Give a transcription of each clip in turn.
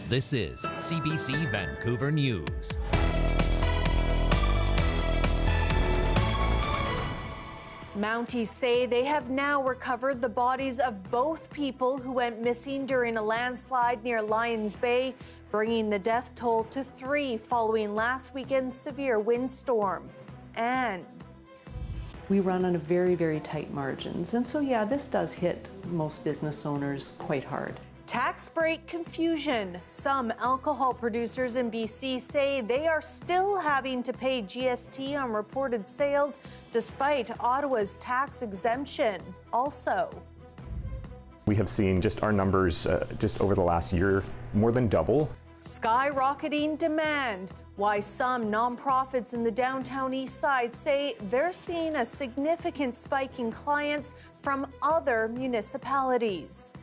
This is CBC Vancouver News. Mounties say they have now recovered the bodies of both people who went missing during a landslide near Lions Bay, bringing the death toll to 3 following last weekend's severe windstorm. And we run on a very, very tight margins. And so, yeah, this does hit most business owners quite hard. tax break confusion. Some alcohol producers in BC say they are still having to pay GST on reported sales despite Ottawa's tax exemption. Also, we have seen just our numbers just over the last year more than double. Skyrocketing demand. Why some nonprofits in the downtown east side say they're seeing a significant spike in clients from other municipalities.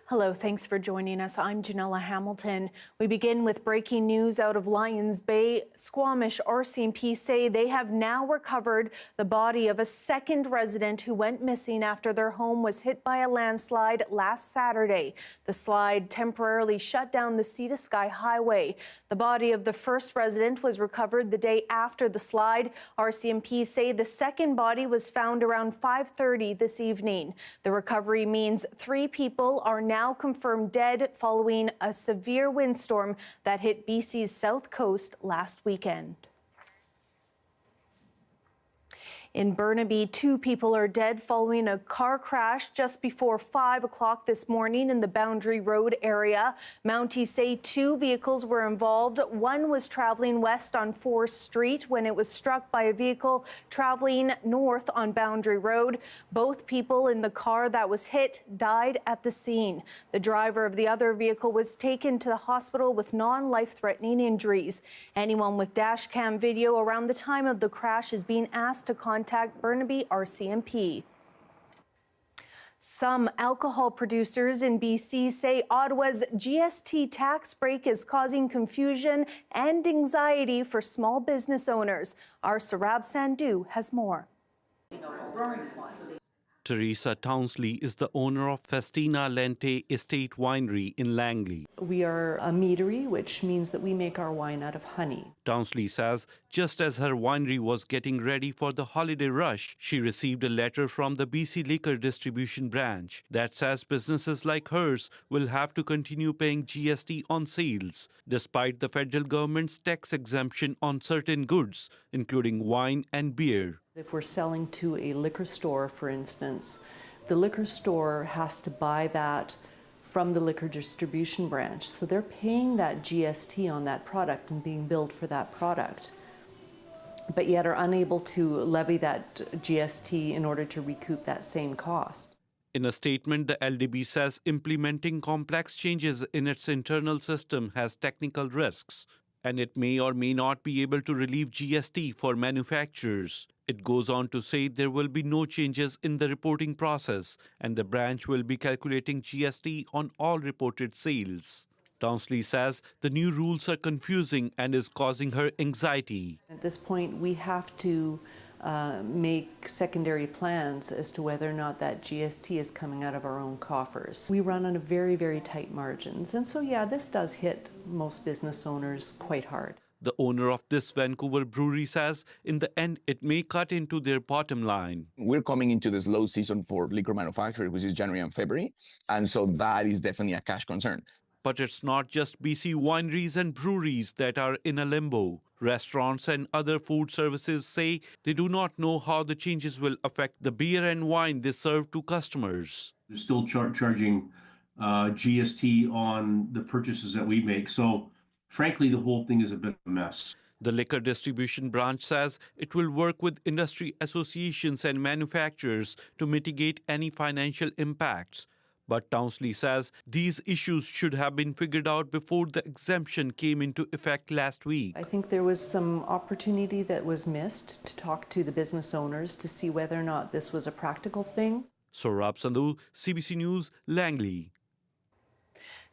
Hello, thanks for joining us. I'm Janella Hamilton. We begin with breaking news out of Lions Bay. Squamish RCMP say they have now recovered the body of a second resident who went missing after their home was hit by a landslide last Saturday. The slide temporarily shut down the Sea to Sky Highway. The body of the first resident was recovered the day after the slide. RCMP say the second body was found around 5:30 this evening. The recovery means 3 people are now confirmed dead following a severe windstorm that hit BC's south coast last weekend. In Burnaby, 2 people are dead following a car crash just before 5 o'clock this morning in the Boundary Road area. Mounties say 2 vehicles were involved. One was traveling west on 4th Street when it was struck by a vehicle traveling north on Boundary Road. Both people in the car that was hit died at the scene. The driver of the other vehicle was taken to the hospital with non-life-threatening injuries. Anyone with dash cam video around the time of the crash is being asked to contact Burnaby RCMP. Some alcohol producers in BC say Ottawa's GST tax break is causing confusion and anxiety for small business owners. Our Sarab Sandhu has more. Teresa Townsley is the owner of Festina Lente Estate Winery in Langley. We are a meadery, which means that we make our wine out of honey. Townsley says just as her winery was getting ready for the holiday rush, she received a letter from the BC Liquor Distribution Branch that says businesses like hers will have to continue paying GST on sales, despite the federal government's tax exemption on certain goods, including wine and beer. If we're selling to a liquor store, for instance, the liquor store has to buy that from the liquor distribution branch. So they're paying that GST on that product and being billed for that product, but yet are unable to levy that GST in order to recoup that same cost. In a statement, the LDB says implementing complex changes in its internal system has technical risks, and it may or may not be able to relieve GST for manufacturers. It goes on to say there will be no changes in the reporting process, and the branch will be calculating GST on all reported sales. Townsley says the new rules are confusing and is causing her anxiety. At this point, we have to make secondary plans as to whether or not that GST is coming out of our own coffers. We run on a very, very tight margins. And so, yeah, this does hit most business owners quite hard. The owner of this Vancouver brewery says in the end, it may cut into their bottom line. We're coming into the slow season for liquor manufacturers, which is January and February. And so that is definitely a cash concern. But it's not just BC wineries and breweries that are in a limbo. Restaurants and other food services say they do not know how the changes will affect the beer and wine they serve to customers. They're still charging GST on the purchases that we make. So frankly, the whole thing is a bit of a mess. The Liquor Distribution Branch says it will work with industry associations and manufacturers to mitigate any financial impacts. But Townsley says these issues should have been figured out before the exemption came into effect last week. I think there was some opportunity that was missed to talk to the business owners to see whether or not this was a practical thing. Saurabh Sandhu, CBC News, Langley.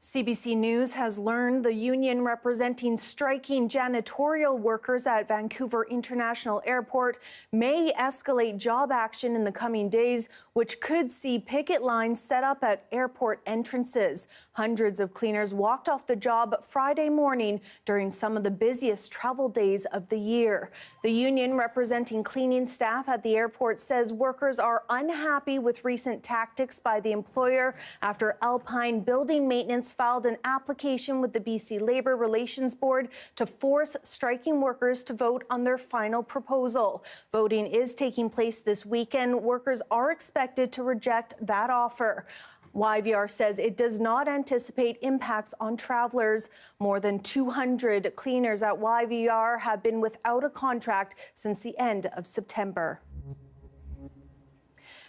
CBC News has learned the union representing striking janitorial workers at Vancouver International Airport may escalate job action in the coming days, which could see picket lines set up at airport entrances. Hundreds of cleaners walked off the job Friday morning during some of the busiest travel days of the year. The union representing cleaning staff at the airport says workers are unhappy with recent tactics by the employer after Alpine Building Maintenance filed an application with the BC Labour Relations Board to force striking workers to vote on their final proposal. Voting is taking place this weekend. Workers are expected to reject that offer. YVR says it does not anticipate impacts on travelers. More than 200 cleaners at YVR have been without a contract since the end of September.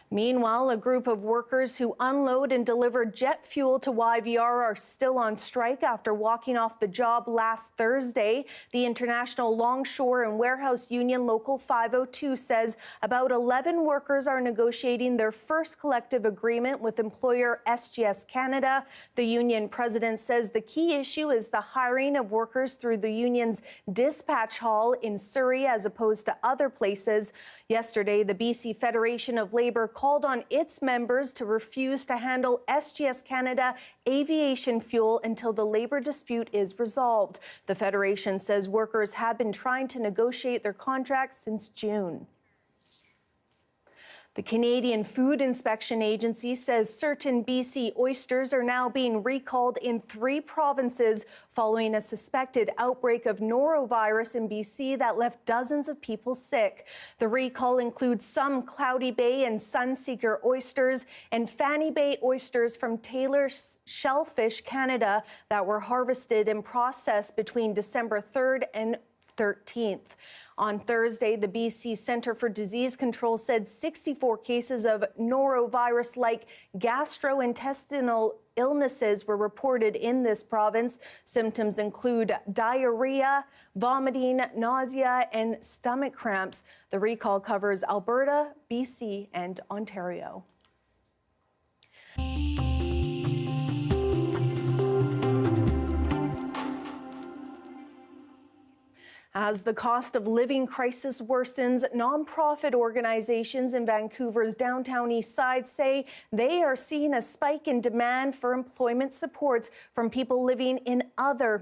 Meanwhile, a group of workers who unload and deliver jet fuel to YVR are still on strike after walking off the job last Thursday. The International Longshore and Warehouse Union Local 502 says about 11 workers are negotiating their first collective agreement with employer SGS Canada. The union president says the key issue is the hiring of workers through the union's dispatch hall in Surrey as opposed to other places. Yesterday, the BC Federation of Labour called on its members to refuse to handle SGS Canada aviation fuel until the labour dispute is resolved. The Federation says workers have been trying to negotiate their contracts since June. The Canadian Food Inspection Agency says certain BC oysters are now being recalled in 3 provinces following a suspected outbreak of norovirus in BC that left dozens of people sick. The recall includes some Cloudy Bay and Sunseeker oysters and Fanny Bay oysters from Taylor Shellfish Canada that were harvested and processed between December 3rd and 13th. On Thursday, the BC Centre for Disease Control said 64 cases of norovirus-like gastrointestinal illnesses were reported in this province. Symptoms include diarrhea, vomiting, nausea, and stomach cramps. The recall covers Alberta, BC, and Ontario. As the cost of living crisis worsens, nonprofit organizations in Vancouver's downtown east side say they are seeing a spike in demand for employment supports from people living in other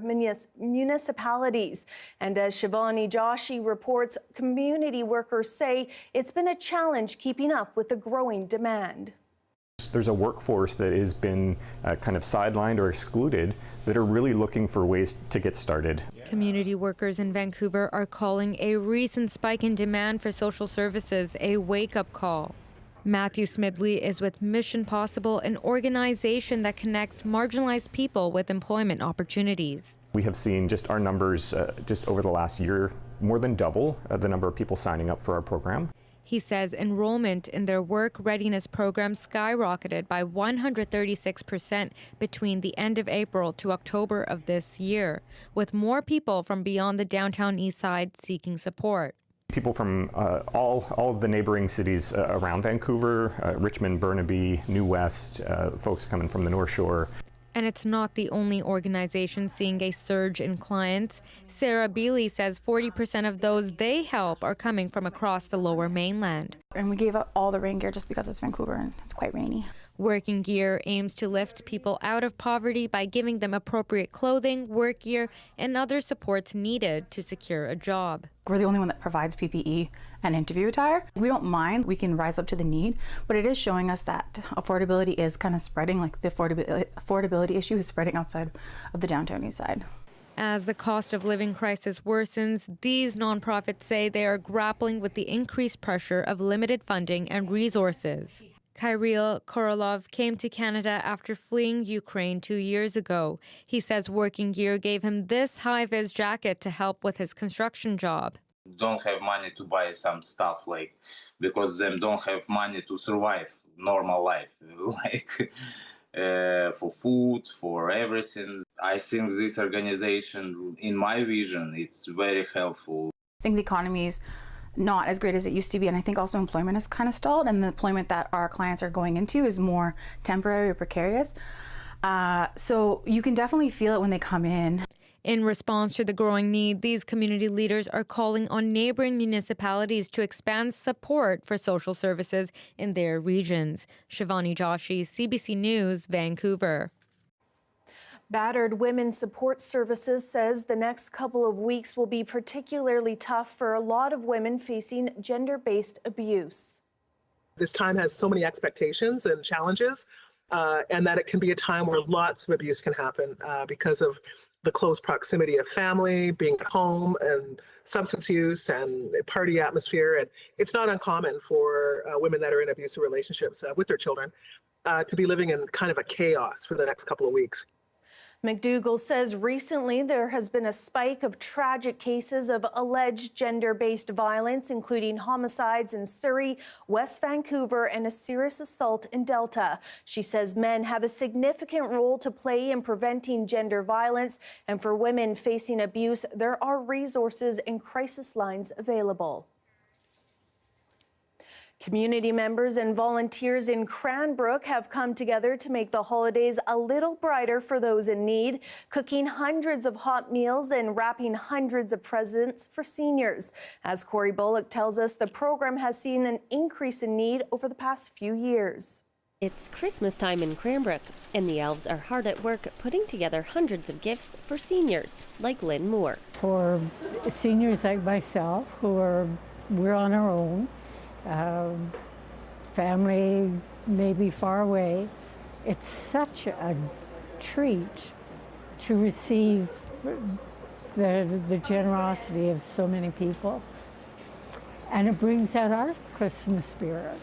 municipalities. And as Shivani Joshi reports, community workers say it's been a challenge keeping up with the growing demand. There's a workforce that has been kind of sidelined or excluded that are really looking for ways to get started. Community workers in Vancouver are calling a recent spike in demand for social services a wake-up call. Matthew Smidley is with Mission Possible, an organization that connects marginalized people with employment opportunities. We have seen just our numbers just over the last year more than double the number of people signing up for our program. He says enrollment in their work readiness program skyrocketed by 136% between the end of April to October of this year, with more people from beyond the downtown east side seeking support. People from all of the neighboring cities around Vancouver, Richmond, Burnaby, New West, folks coming from the North Shore. And it's not the only organization seeing a surge in clients. Sarah Bealey says 40% of those they help are coming from across the Lower Mainland. And we gave up all the rain gear just because it's Vancouver and it's quite rainy. Working Gear aims to lift people out of poverty by giving them appropriate clothing, work gear, and other supports needed to secure a job. We're the only one that provides PPE and interview attire. We don't mind, we can rise up to the need, but it is showing us that affordability is kind of spreading, like the affordability issue is spreading outside of the downtown east side. As the cost of living crisis worsens, these nonprofits say they are grappling with the increased pressure of limited funding and resources. Kirill Korolov came to Canada after fleeing Ukraine 2 years ago. He says Working Gear gave him this high-vis jacket to help with his construction job. Don't have money to buy some stuff, like, because them don't have money to survive normal life, like for food, for everything. I think this organization, in my vision, it's very helpful. I think the economy is not as great as it used to be, and I think also employment is kind of stalled, and the employment that our clients are going into is more temporary or precarious. So you can definitely feel it when they come in. In response to the growing need, these community leaders are calling on neighboring municipalities to expand support for social services in their regions. Shivani Joshi, CBC News, Vancouver. Battered Women's Support Services says the next couple of weeks will be particularly tough for a lot of women facing gender-based abuse. This time has so many expectations and challenges, and that it can be a time where lots of abuse can happen because of the close proximity of family, being at home, and substance use and party atmosphere. And it's not uncommon for women that are in abusive relationships with their children to be living in kind of a chaos for the next couple of weeks. McDougall says recently there has been a spike of tragic cases of alleged gender-based violence, including homicides in Surrey, West Vancouver, and a serious assault in Delta. She says men have a significant role to play in preventing gender violence, and for women facing abuse, there are resources and crisis lines available. Community members and volunteers in Cranbrook have come together to make the holidays a little brighter for those in need, cooking hundreds of hot meals and wrapping hundreds of presents for seniors. As Corey Bullock tells us, the program has seen an increase in need over the past few years. It's Christmas time in Cranbrook, and the elves are hard at work putting together hundreds of gifts for seniors, like Lynn Moore. For seniors like myself, we're on our own, family may be far away, it's such a treat to receive the generosity of so many people, and it brings out our Christmas spirit.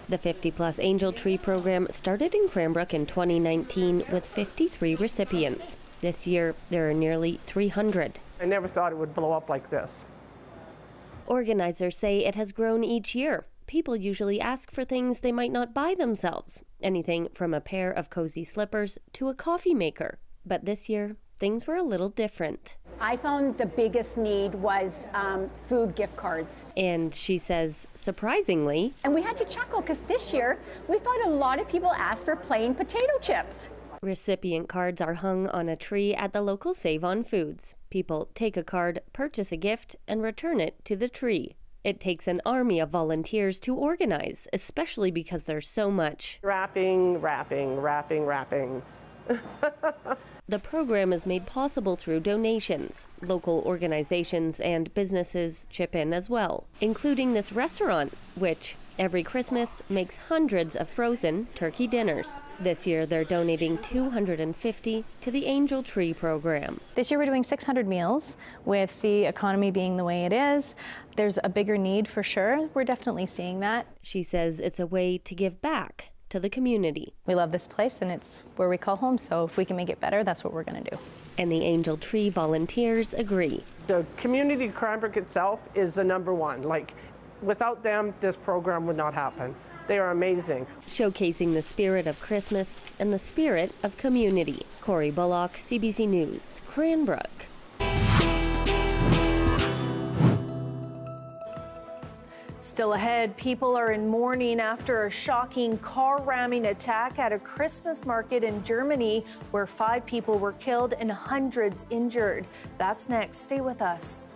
The 50-plus Angel Tree program started in Cranbrook in 2019 with 53 recipients. This year, there are nearly 300. I never thought it would blow up like this. Organizers say it has grown each year. People usually ask for things they might not buy themselves, anything from a pair of cozy slippers to a coffee maker. But this year, things were a little different. I found the biggest need was food gift cards. And she says, surprisingly... And we had to chuckle because this year, we found a lot of people ask for plain potato chips. Recipient cards are hung on a tree at the local Save on Foods. People take a card, purchase a gift, and return it to the tree. It takes an army of volunteers to organize, especially because there's so much. Wrapping, wrapping, wrapping, wrapping. The program is made possible through donations. Local organizations and businesses chip in as well, including this restaurant, which every Christmas makes hundreds of frozen turkey dinners. This year, they're donating 250 to the Angel Tree program. This year, we're doing 600 meals. With the economy being the way it is, there's a bigger need for sure. We're definitely seeing that. She says it's a way to give back to the community. We love this place and it's where we call home, so if we can make it better, that's what we're going to do. And the Angel Tree volunteers agree. The community of Cranbrook itself is the number one. Like, without them, this program would not happen. They are amazing. Showcasing the spirit of Christmas and the spirit of community. Corey Bullock, CBC News, Cranbrook. Still ahead, people are in mourning after a shocking car ramming attack at a Christmas market in Germany where 5 people were killed and hundreds injured. That's next. Stay with us.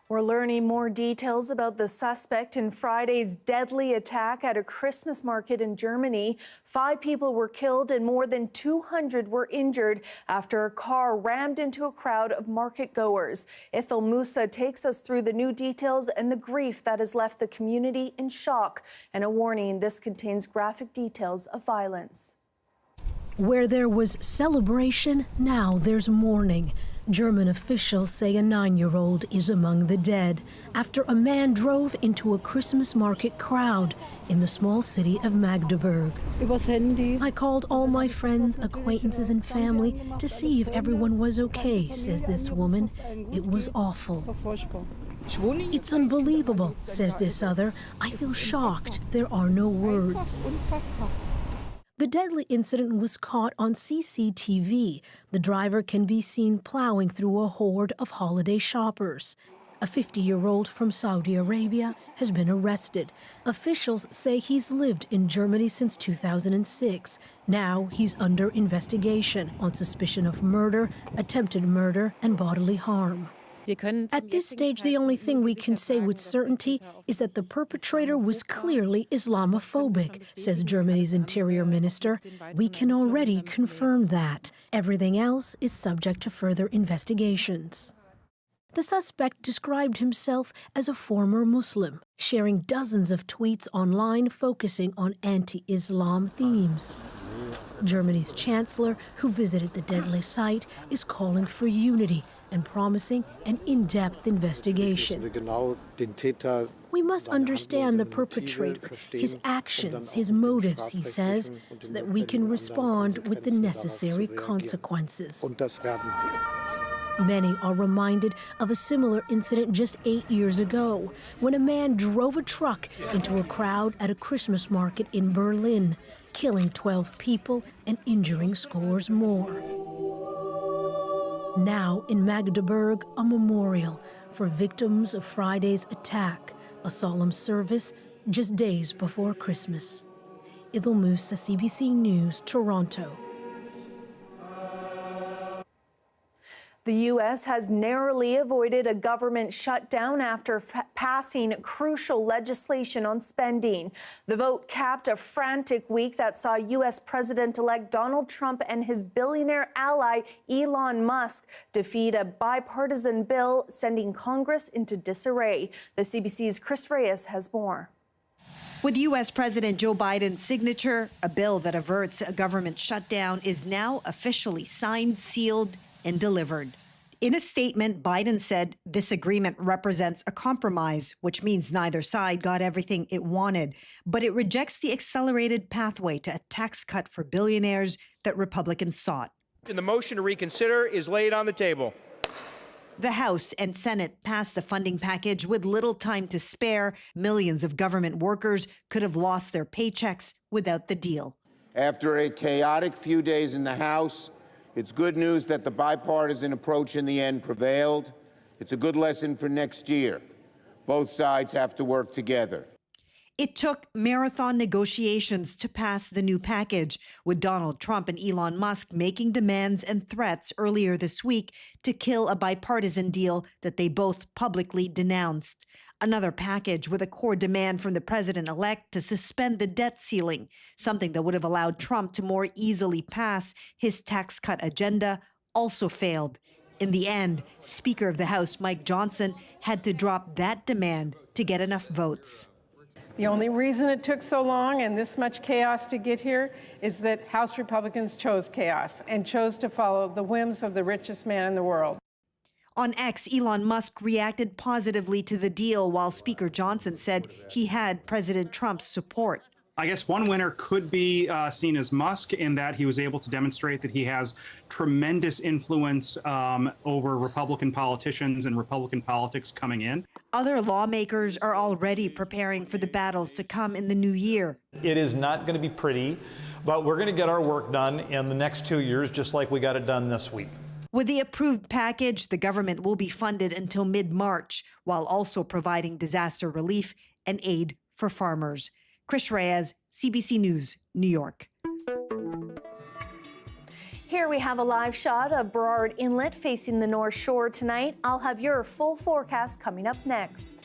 We're learning more details about the suspect in Friday's deadly attack at a Christmas market in Germany. 5 people were killed and more than 200 were injured after a car rammed into a crowd of market goers. Ithil Musa takes us through the new details and the grief that has left the community in shock. And a warning, this contains graphic details of violence. Where there was celebration, now there's mourning. German officials say a 9-year-old is among the dead after a man drove into a Christmas market crowd in the small city of Magdeburg. I called all my friends, acquaintances, and family to see if everyone was okay, says this woman. It was awful. It's unbelievable, says this other. I feel shocked. There are no words. The deadly incident was caught on CCTV. The driver can be seen plowing through a horde of holiday shoppers. A 50-year-old from Saudi Arabia has been arrested. Officials say he's lived in Germany since 2006. Now he's under investigation on suspicion of murder, attempted murder, and bodily harm. At this stage, the only thing we can say with certainty is that the perpetrator was clearly Islamophobic, says Germany's Interior Minister. We can already confirm that. Everything else is subject to further investigations. The suspect described himself as a former Muslim, sharing dozens of tweets online focusing on anti-Islam themes. Germany's chancellor, who visited the deadly site, is calling for unity and promising an in-depth investigation. We must understand the perpetrator, his actions, his motives, he says, so that we can respond with the necessary consequences. Many are reminded of a similar incident just 8 years ago, when a man drove a truck into a crowd at a Christmas market in Berlin, killing 12 people and injuring scores more. Now in Magdeburg, a memorial for victims of Friday's attack, a solemn service just days before Christmas. Ithil Musa, CBC News, Toronto. The U.S. has narrowly avoided a government shutdown after passing crucial legislation on spending. The vote capped a frantic week that saw U.S. President-elect Donald Trump and his billionaire ally Elon Musk defeat a bipartisan bill, sending Congress into disarray. The CBC's Chris Reyes has more. With U.S. President Joe Biden's signature, a bill that averts a government shutdown is now officially signed, sealed, and delivered. In a statement, Biden said this agreement represents a compromise, which means neither side got everything it wanted, but it rejects the accelerated pathway to a tax cut for billionaires that Republicans sought. And the motion to reconsider is laid on the table. The House and Senate passed the funding package with little time to spare. Millions of government workers could have lost their paychecks without the deal. After a chaotic few days in the House, it's good news that the bipartisan approach in the end prevailed. It's a good lesson for next year. Both sides have to work together. It took marathon negotiations to pass the new package, with Donald Trump and Elon Musk making demands and threats earlier this week to kill a bipartisan deal that they both publicly denounced. Another package with a core demand from the president-elect to suspend the debt ceiling, something that would have allowed Trump to more easily pass his tax cut agenda, also failed. In the end, Speaker of the House Mike Johnson had to drop that demand to get enough votes. The only reason it took so long and this much chaos to get here is that House Republicans chose chaos and chose to follow the whims of the richest man in the world. On X, Elon Musk reacted positively to the deal, while Speaker Johnson said he had President Trump's support. I guess one winner could be seen as Musk, in that he was able to demonstrate that he has tremendous influence over Republican politicians and Republican politics coming in. Other lawmakers are already preparing for the battles to come in the new year. It is not going to be pretty, but we're going to get our work done in the next 2 years, just like we got it done this week. With the approved package, the government will be funded until mid-March, while also providing disaster relief and aid for farmers. Chris Reyes, CBC News, New York. Here we have a live shot of Burrard Inlet facing the North Shore tonight. I'll have your full forecast coming up next.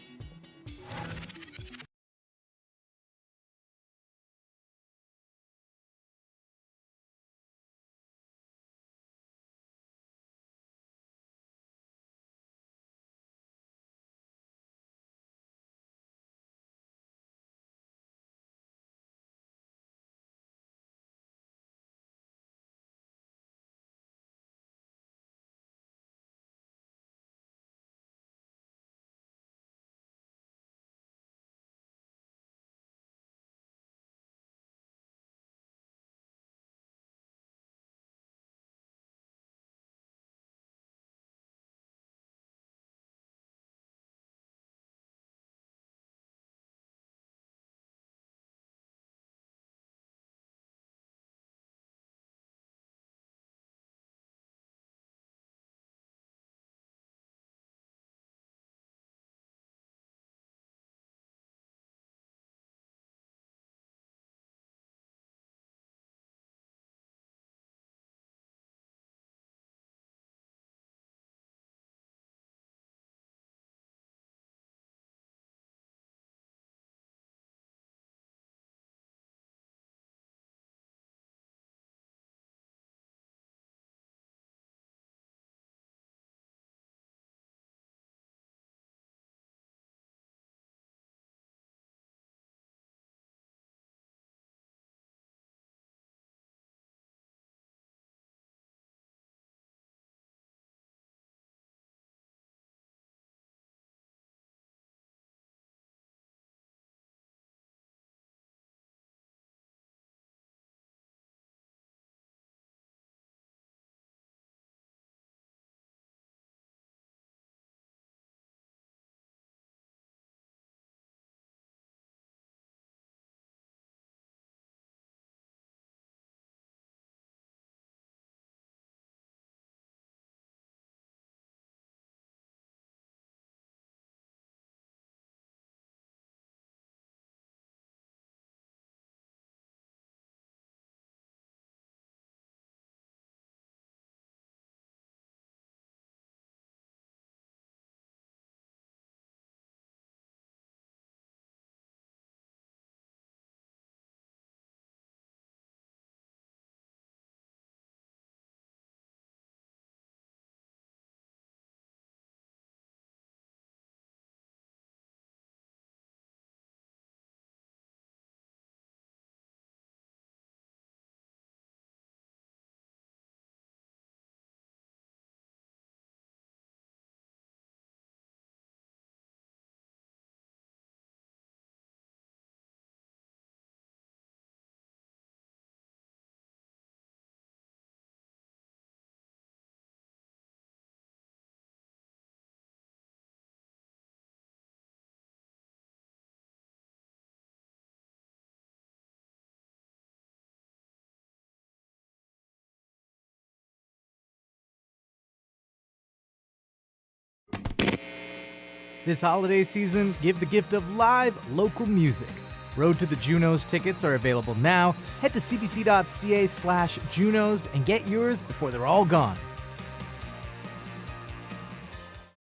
This holiday season, give the gift of live, local music. Road to the Junos tickets are available now. Head to cbc.ca/Junos and get yours before they're all gone.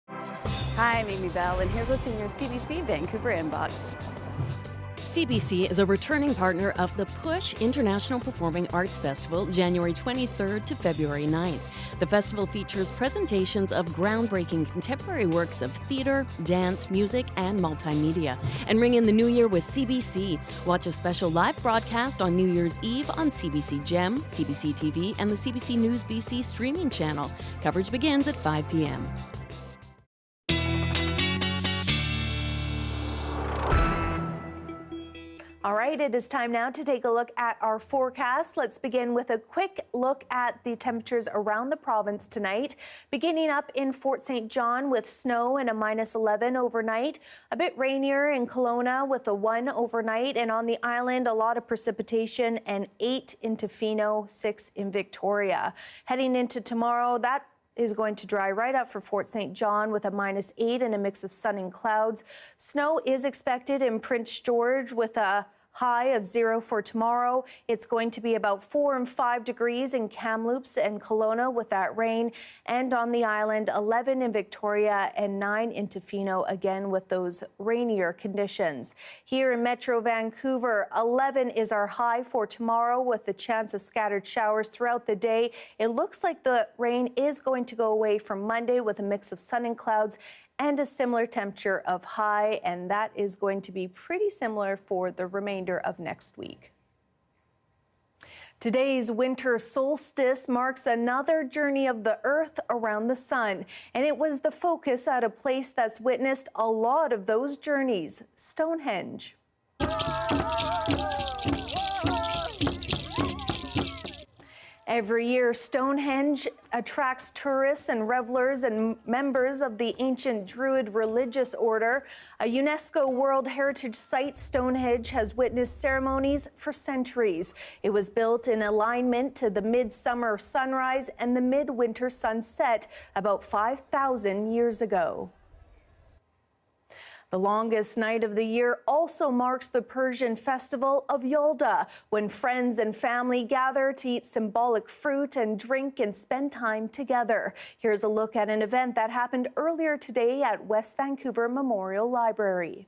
Hi, I'm Amy Bell, and here's what's in your CBC Vancouver inbox. CBC is a returning partner of the Push International Performing Arts Festival, January 23rd to February 9th. The festival features presentations of groundbreaking contemporary works of theater, dance, music, and multimedia. And ring in the new year with CBC. Watch a special live broadcast on New Year's Eve on CBC Gem, CBC TV, and the CBC News BC streaming channel. Coverage begins at 5 p.m. All right, it is time now to take a look at our forecast. Let's begin with a quick look at the temperatures around the province tonight. Beginning up in Fort St. John with snow and a -11 overnight. A bit rainier in Kelowna with a 1 overnight. And on the island, a lot of precipitation and 8 in Tofino, 6 in Victoria. Heading into tomorrow, that is going to dry right up for Fort St. John with a -8 and a mix of sun and clouds. Snow is expected in Prince George with a high of 0 for tomorrow. It's going to be about 4 and 5 degrees in Kamloops and Kelowna with that rain, and on the island 11 in Victoria and 9 in Tofino, again with those rainier conditions. Here in Metro Vancouver, 11 is our high for tomorrow with the chance of scattered showers throughout the day. It looks like the rain is going to go away from Monday with a mix of sun and clouds and a similar temperature of high, and that is going to be pretty similar for the remainder of next week. Today's winter solstice marks another journey of the Earth around the sun, and it was the focus at a place that's witnessed a lot of those journeys, Stonehenge. Every year, Stonehenge attracts tourists and revelers and members of the ancient Druid religious order. A UNESCO World Heritage Site, Stonehenge has witnessed ceremonies for centuries. It was built in alignment to the midsummer sunrise and the midwinter sunset about 5,000 years ago. The longest night of the year also marks the Persian festival of Yulda, when friends and family gather to eat symbolic fruit and drink and spend time together. Here's a look at an event that happened earlier today at West Vancouver Memorial Library.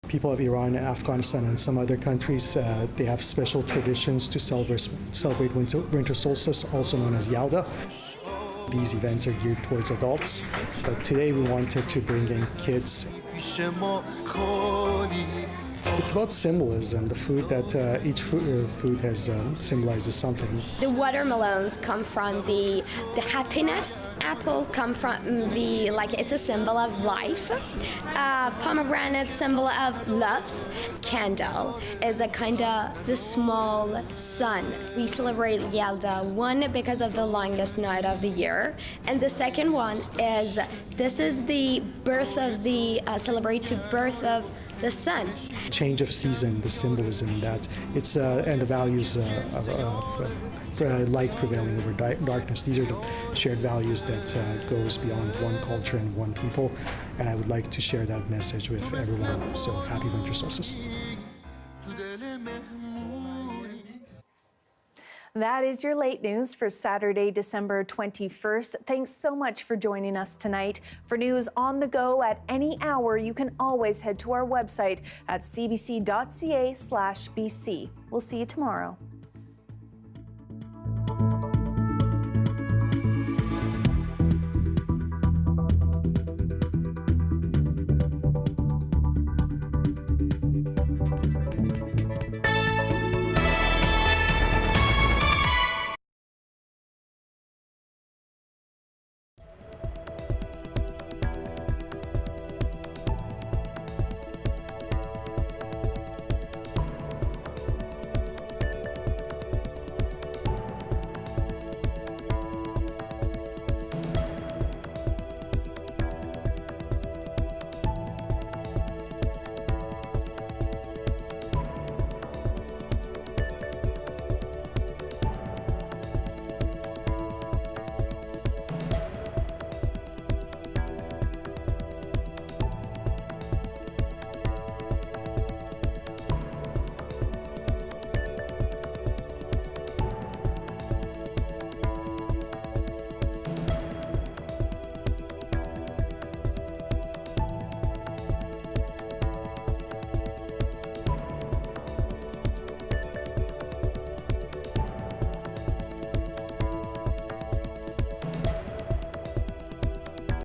People of Iran and Afghanistan and some other countries, they have special traditions to celebrate winter solstice, also known as Yulda. These events are geared towards adults, but today we wanted to bring in kids. It's about symbolism. The food that each food has symbolizes something. The watermelons come from the happiness. Apple come from the, it's a symbol of life. Pomegranate, symbol of loves. Candle is a kind of the small sun. We celebrate Yulda, one because of the longest night of the year, and the second one is this is the birth of the celebrate to birth of the sun. Change of season, the symbolism in that, it's and the values of light prevailing over darkness. These are the shared values that goes beyond one culture and one people, and I would like to share that message with everyone. So happy winter solstice. That is your late news for Saturday, December 21st. Thanks so much for joining us tonight. For news on the go at any hour, you can always head to our website at cbc.ca/BC. We'll see you tomorrow.